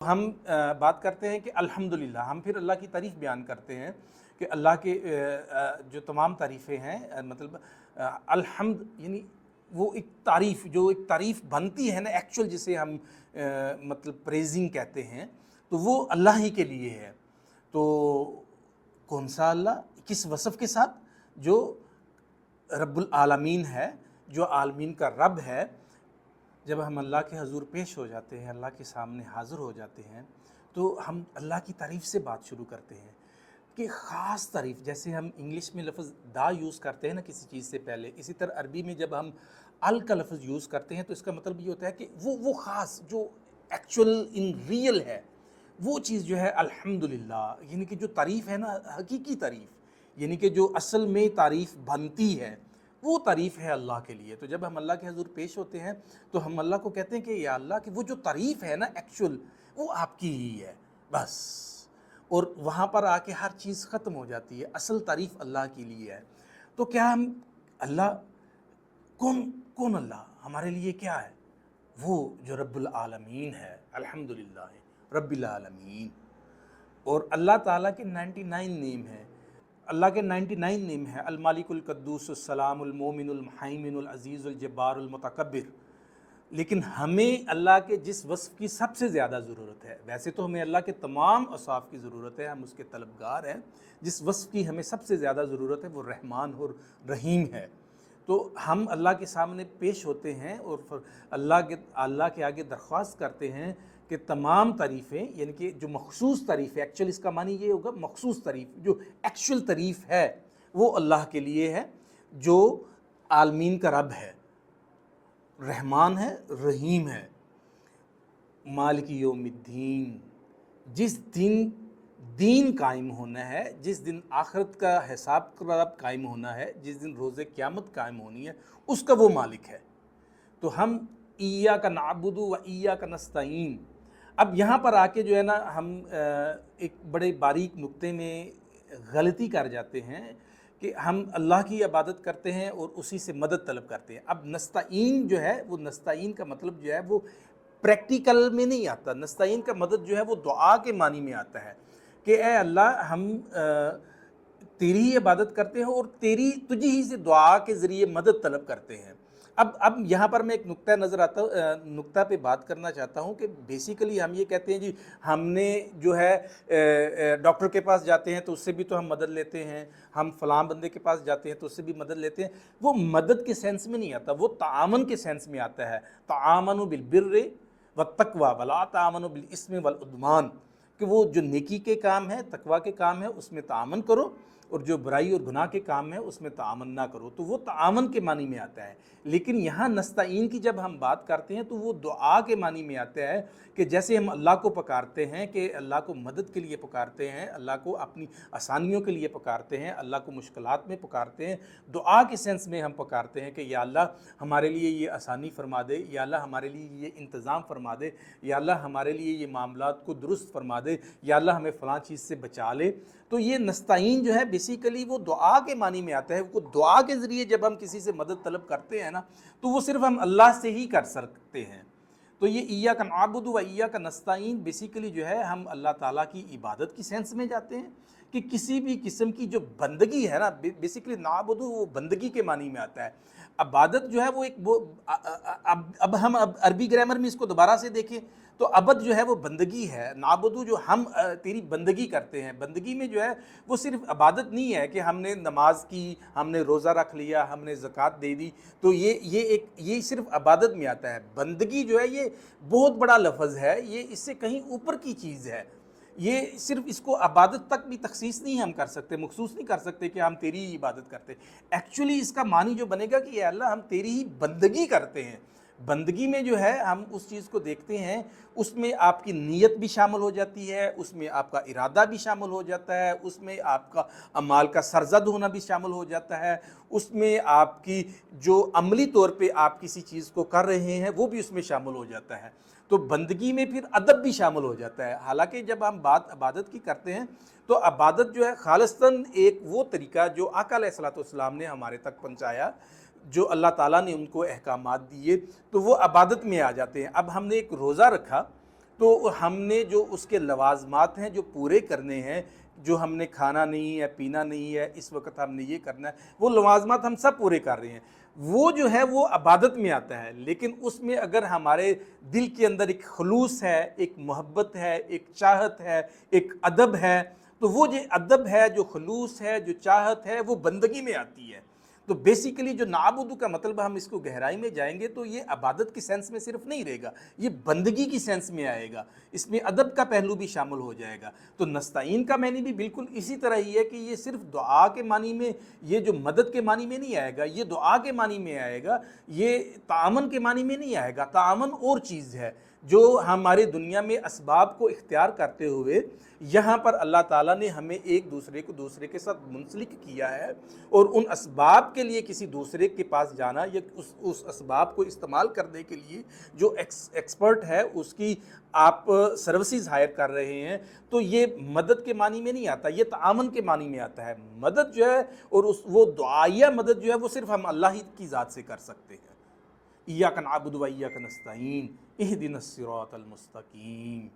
ہم بات کرتے ہیں کہ الحمدللہ، ہم پھر اللہ کی تعریف بیان کرتے ہیں کہ اللہ کے جو تمام تعریفیں ہیں، مطلب الحمد یعنی وہ ایک تعریف، جو ایک تعریف بنتی ہے نا ایکچول، جسے ہم مطلب پریزنگ کہتے ہیں، تو وہ اللہ ہی کے لیے ہے۔ تو کون سا اللہ؟ کس وصف کے ساتھ؟ جو رب العالمین ہے، جو عالمین کا رب ہے۔ جب ہم اللہ کے حضور پیش ہو جاتے ہیں، اللہ کے سامنے حاضر ہو جاتے ہیں، تو ہم اللہ کی تعریف سے بات شروع کرتے ہیں کہ خاص تعریف، جیسے ہم انگلش میں لفظ دا یوز کرتے ہیں نا کسی چیز سے پہلے، اسی طرح عربی میں جب ہم ال کا لفظ یوز کرتے ہیں تو اس کا مطلب یہ ہوتا ہے کہ وہ خاص جو ایکچول ان ریئل ہے، وہ چیز جو ہے الحمدللہ، یعنی کہ جو تعریف ہے نا حقیقی تعریف، یعنی کہ جو اصل میں تعریف بنتی ہے، وہ تعریف ہے اللہ کے لیے۔ تو جب ہم اللہ کے حضور پیش ہوتے ہیں تو ہم اللہ کو کہتے ہیں کہ یا اللہ، کہ وہ جو تعریف ہے نا ایکچول، وہ آپ کی ہی ہے بس، اور وہاں پر آ کے ہر چیز ختم ہو جاتی ہے، اصل تعریف اللہ کے لیے ہے۔ تو کیا ہم اللہ کون اللہ ہمارے لیے کیا ہے؟ وہ جو رب العالمین ہے، الحمدللہ رب العالمین۔ اور اللہ تعالیٰ کے 99 نیم ہیں، اللہ کے 99 نیم ہیں: المالک القدوس السلام المومن المحیمن العزیز الجبار المتکبر۔ لیکن ہمیں اللہ کے جس وصف کی سب سے زیادہ ضرورت ہے، ویسے تو ہمیں اللہ کے تمام اوصاف کی ضرورت ہے، ہم اس کے طلبگار ہیں، جس وصف کی ہمیں سب سے زیادہ ضرورت ہے وہ رحمان اور رحیم ہے۔ تو ہم اللہ کے سامنے پیش ہوتے ہیں اور پھر اللہ کے آگے درخواست کرتے ہیں کہ تمام تعریفیں، یعنی کہ جو مخصوص تعریف ہے، ایکچول اس کا معنی یہ ہوگا مخصوص تعریف، جو ایکچول تعریف ہے وہ اللہ کے لیے ہے، جو عالمین کا رب ہے، رحمان ہے، رحیم ہے، مالک یوم الدین، جس دن دین قائم ہونا ہے، جس دن آخرت کا حساب کتاب قائم ہونا ہے، جس دن روز قیامت قائم ہونی ہے، اس کا وہ مالک ہے۔ تو ہم ایاک نعبد و ایاک نستعین، اب یہاں پر آ کے جو ہے نا ہم ایک بڑے باریک نقطے میں غلطی کر جاتے ہیں کہ ہم اللہ کی عبادت کرتے ہیں اور اسی سے مدد طلب کرتے ہیں۔ اب نستعین جو ہے، وہ نستعین کا مطلب جو ہے وہ پریکٹیکل میں نہیں آتا۔ نستعین کا مدد جو ہے وہ دعا کے معنی میں آتا ہے کہ اے اللہ، ہم تیری ہی عبادت کرتے ہیں اور تجھی ہی سے دعا کے ذریعے مدد طلب کرتے ہیں۔ اب یہاں پر میں ایک نقطہ پہ بات کرنا چاہتا ہوں کہ بیسیکلی ہم یہ کہتے ہیں جی، ہم نے جو ہے ڈاکٹر کے پاس جاتے ہیں تو اس سے بھی تو ہم مدد لیتے ہیں، ہم فلاں بندے کے پاس جاتے ہیں تو اس سے بھی مدد لیتے ہیں۔ وہ مدد کے سینس میں نہیں آتا، وہ تعاون کے سینس میں آتا ہے۔ تعاونوا بالبر والتقوی ولا تعاونوا بالاثم والعدوان، کہ وہ جو نیکی کے کام ہے، تقوی کے کام ہے، اس میں تعاون کرو، اور جو برائی اور گناہ کے کام ہے اس میں تعاون نہ کرو۔ تو وہ تعاون کے معنی میں آتا ہے۔ لیکن یہاں نستعین کی جب ہم بات کرتے ہیں تو وہ دعا کے معنی میں آتا ہے کہ جیسے ہم اللہ کو پکارتے ہیں، کہ اللہ کو مدد کے لیے پکارتے ہیں، اللہ کو اپنی آسانیوں کے لیے پکارتے ہیں، اللہ کو مشکلات میں پکارتے ہیں، دعا کے سینس میں ہم پکارتے ہیں کہ یا اللہ ہمارے لیے یہ آسانی فرما دے، یا اللہ ہمارے لیے یہ انتظام فرما دے، یا اللہ ہمارے لیے یہ معاملات کو درست فرما دے، یا اللہ ہمیں فلاں چیز سے بچا لے۔ تو یہ نستعین جو ہے بیسیکلی وہ دعا کے معنی میں آتا ہے۔ وہ دعا کے ذریعے جب ہم کسی سے مدد طلب کرتے ہیں نا، تو وہ صرف ہم اللہ سے ہی کر سکتے ہیں۔ تو یہ ایاک نعبد و ایاک نستعین بیسیکلی جو ہے ہم اللہ تعالیٰ کی عبادت کی سینس میں جاتے ہیں کہ کسی بھی قسم کی جو بندگی ہے نا، بیسیکلی نعبد وہ بندگی کے معنی میں آتا ہے۔ عبادت جو ہے وہ ایک اب ہم عربی گرامر میں اس کو دوبارہ سے دیکھیں تو عبد جو ہے وہ بندگی ہے، نعبدو جو ہم تیری بندگی کرتے ہیں۔ بندگی میں جو ہے وہ صرف عبادت نہیں ہے کہ ہم نے نماز کی، ہم نے روزہ رکھ لیا، ہم نے زکوٰۃ دے دی، تو یہ صرف عبادت میں آتا ہے۔ بندگی جو ہے یہ بہت بڑا لفظ ہے، یہ اس سے کہیں اوپر کی چیز ہے۔ یہ صرف اس کو عبادت تک بھی تخصیص نہیں ہم کر سکتے، مخصوص نہیں کر سکتے کہ ہم تیری ہی عبادت کرتے۔ ایکچولی اس کا معنی جو بنے گا کہ اے اللہ ہم تیری ہی بندگی کرتے ہیں۔ بندگی میں جو ہے ہم اس چیز کو دیکھتے ہیں، اس میں آپ کی نیت بھی شامل ہو جاتی ہے، اس میں آپ کا ارادہ بھی شامل ہو جاتا ہے، اس میں آپ کا اعمال کا سرزد ہونا بھی شامل ہو جاتا ہے، اس میں آپ کی جو عملی طور پہ آپ کسی چیز کو کر رہے ہیں وہ بھی اس میں شامل ہو جاتا ہے۔ تو بندگی میں پھر ادب بھی شامل ہو جاتا ہے۔ حالانکہ جب ہم بات عبادت کی کرتے ہیں تو عبادت جو ہے خالصتاً ایک وہ طریقہ جو آقا علیہ الصلوۃ والسلام نے ہمارے تک پہنچایا، جو اللہ تعالیٰ نے ان کو احکامات دیے، تو وہ عبادت میں آ جاتے ہیں۔ اب ہم نے ایک روزہ رکھا تو ہم نے جو اس کے لوازمات ہیں جو پورے کرنے ہیں، جو ہم نے کھانا نہیں ہے، پینا نہیں ہے، اس وقت ہم نے یہ کرنا ہے، وہ لوازمات ہم سب پورے کر رہے ہیں، وہ جو ہے وہ عبادت میں آتا ہے۔ لیکن اس میں اگر ہمارے دل کے اندر ایک خلوص ہے، ایک محبت ہے، ایک چاہت ہے، ایک ادب ہے، تو وہ جو ادب ہے، جو خلوص ہے، جو چاہت ہے، وہ بندگی میں آتی ہے۔ تو بیسیکلی جو نعبدو کا مطلب ہم اس کو گہرائی میں جائیں گے تو یہ عبادت کی سینس میں صرف نہیں رہے گا، یہ بندگی کی سینس میں آئے گا، اس میں ادب کا پہلو بھی شامل ہو جائے گا۔ تو نستعین کا معنی بھی بالکل اسی طرح ہی ہے کہ یہ صرف دعا کے معنی میں، یہ جو مدد کے معنی میں نہیں آئے گا، یہ دعا کے معنی میں آئے گا، یہ تعاون کے معنی میں نہیں آئے گا۔ تعاون اور چیز ہے جو ہمارے دنیا میں اسباب کو اختیار کرتے ہوئے یہاں پر اللہ تعالیٰ نے ہمیں ایک دوسرے کو دوسرے کے ساتھ منسلک کیا ہے، اور ان اسباب کے لیے کسی دوسرے کے پاس جانا یا اس اسباب کو استعمال کرنے کے لیے جو ایکسپرٹ ہے اس کی آپ سروسز ہائر کر رہے ہیں، تو یہ مدد کے معنی میں نہیں آتا، یہ تعاون کے معنی میں آتا ہے۔ مدد جو ہے اور وہ دعائیہ مدد جو ہے وہ صرف ہم اللہ ہی کی ذات سے کر سکتے ہیں۔ ایاک نعبد و ایاک نستعین اہدنا الصراط المستقیم۔